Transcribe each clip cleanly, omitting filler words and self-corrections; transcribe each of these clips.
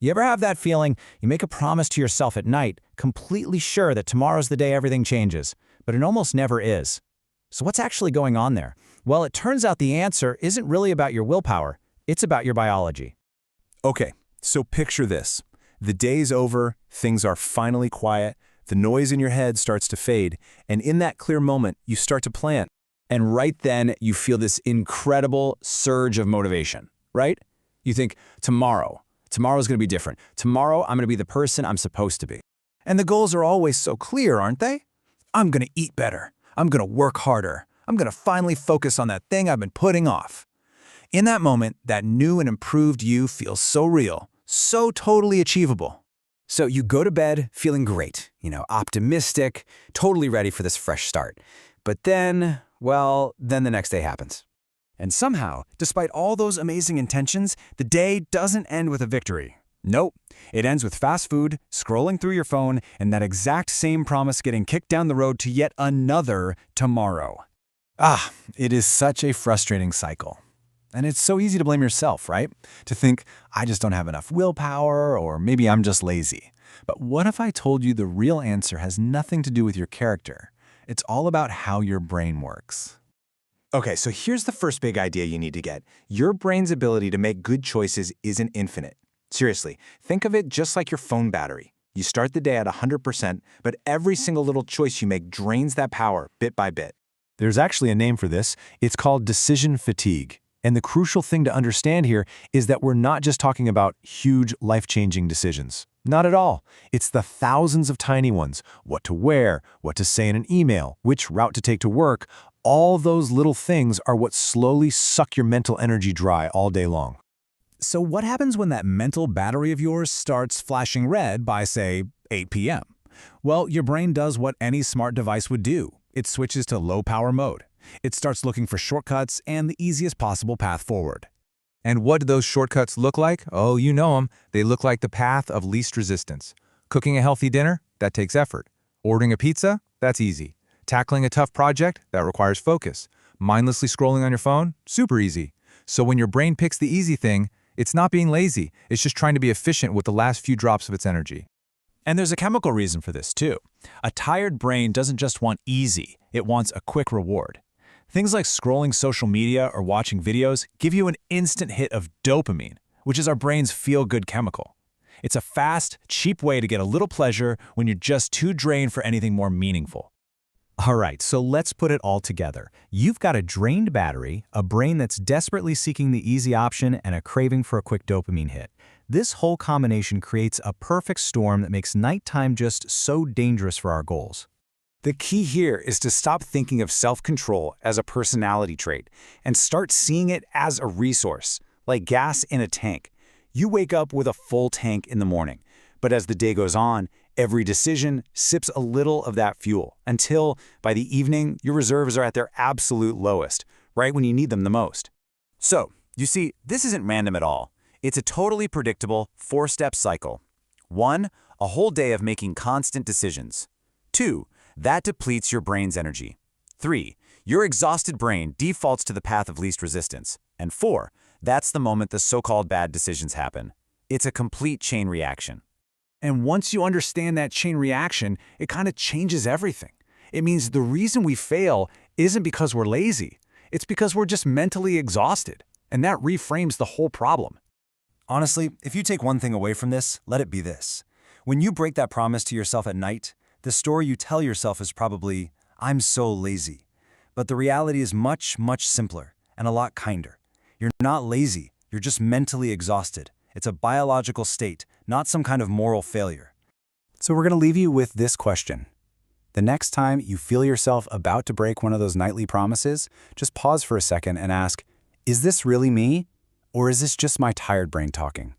You ever have that feeling you make a promise to yourself at night, completely sure that tomorrow's the day everything changes, but it almost never is? So what's actually going on there? Well, it turns out the answer isn't really about your willpower, it's about your biology. Okay, so picture this. The day's over, things are finally quiet, the noise in your head starts to fade, and in that clear moment, you start to plan. And right then, you feel this incredible surge of motivation, right? You think, tomorrow's gonna be different. Tomorrow, I'm gonna be the person I'm supposed to be. And the goals are always so clear, aren't they? I'm gonna eat better. I'm gonna work harder. I'm gonna finally focus on that thing I've been putting off. In that moment, that new and improved you feels so real, so totally achievable. So you go to bed feeling great, optimistic, totally ready for this fresh start. But then, then the next day happens. And somehow, despite all those amazing intentions, the day doesn't end with a victory. Nope, it ends with fast food, scrolling through your phone, and that exact same promise getting kicked down the road to yet another tomorrow. It is such a frustrating cycle. And it's so easy to blame yourself, right? To think, I just don't have enough willpower, or maybe I'm just lazy. But what if I told you the real answer has nothing to do with your character? It's all about how your brain works. Okay, so here's the first big idea you need to get. Your brain's ability to make good choices isn't infinite. Seriously, think of it just like your phone battery. You start the day at 100%, but every single little choice you make drains that power bit by bit. There's actually a name for this. It's called decision fatigue. And the crucial thing to understand here is that we're not just talking about huge, life-changing decisions. Not at all. It's the thousands of tiny ones. What to wear, what to say in an email, which route to take to work. All those little things are what slowly suck your mental energy dry all day long. So what happens when that mental battery of yours starts flashing red by, say, 8 p.m.? Well, your brain does what any smart device would do. It switches to low-power mode. It starts looking for shortcuts and the easiest possible path forward. And what do those shortcuts look like? Oh, you know them. They look like the path of least resistance. Cooking a healthy dinner? That takes effort. Ordering a pizza? That's easy. Tackling a tough project? That requires focus. Mindlessly scrolling on your phone? Super easy. So when your brain picks the easy thing, it's not being lazy. It's just trying to be efficient with the last few drops of its energy. And there's a chemical reason for this, too. A tired brain doesn't just want easy, it wants a quick reward. Things like scrolling social media or watching videos give you an instant hit of dopamine, which is our brain's feel-good chemical. It's a fast, cheap way to get a little pleasure when you're just too drained for anything more meaningful. All right, so let's put it all together. You've got a drained battery, a brain that's desperately seeking the easy option, and a craving for a quick dopamine hit. This whole combination creates a perfect storm that makes nighttime just so dangerous for our goals. The key here is to stop thinking of self-control as a personality trait and start seeing it as a resource, like gas in a tank. You wake up with a full tank in the morning, but as the day goes on, every decision sips a little of that fuel until, by the evening, your reserves are at their absolute lowest, right when you need them the most. So, you see, this isn't random at all. It's a totally predictable four-step cycle. 1. A whole day of making constant decisions. 2. That depletes your brain's energy. 3. Your exhausted brain defaults to the path of least resistance. And 4. That's the moment the so-called bad decisions happen. It's a complete chain reaction. And once you understand that chain reaction, it kind of changes everything. It means the reason we fail isn't because we're lazy. It's because we're just mentally exhausted. And that reframes the whole problem. Honestly, if you take one thing away from this, let it be this. When you break that promise to yourself at night, the story you tell yourself is probably, I'm so lazy. But the reality is much, much simpler and a lot kinder. You're not lazy, you're just mentally exhausted. It's a biological state, not some kind of moral failure. So we're going to leave you with this question. The next time you feel yourself about to break one of those nightly promises, just pause for a second and ask, is this really me? Or is this just my tired brain talking?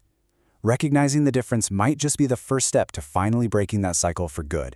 Recognizing the difference might just be the first step to finally breaking that cycle for good.